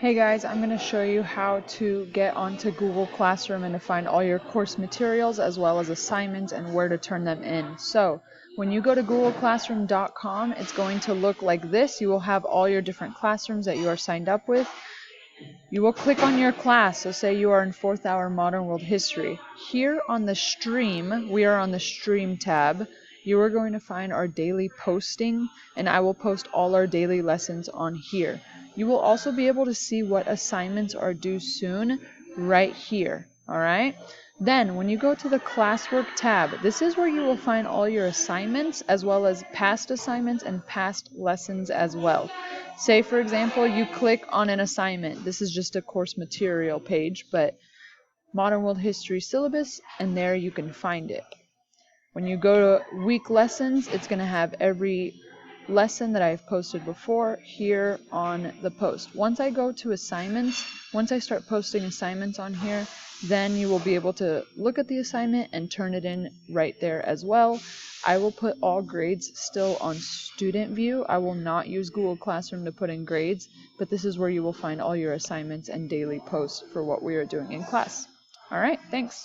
Hey guys, I'm going to show you how to get onto Google Classroom and to find all your course materials as well as assignments and where to turn them in. So when you go to googleclassroom.com, it's going to look like this. You will have all your different classrooms that you are signed up with. You will click on your class. So say you are in 4th hour Modern World History. Here on the stream, we are on the stream tab. You are going to find our daily posting, and I will post all our daily lessons on here. You will also be able to see what assignments are due soon right here. Alright? Then when you go to the classwork tab, this is where you will find all your assignments as well as past assignments and past lessons as well. Say for example you click on an assignment. This is just a course material page, but Modern World History syllabus, and there you can find it. When you go to week lessons, it's going to have every lesson that I've posted before here on the post. Once I go to assignments, once I start posting assignments on here, then you will be able to look at the assignment and turn it in right there as well. I will put all grades still on student view. I will not use Google Classroom to put in grades, but this is where you will find all your assignments and daily posts for what we are doing in class. All right, thanks.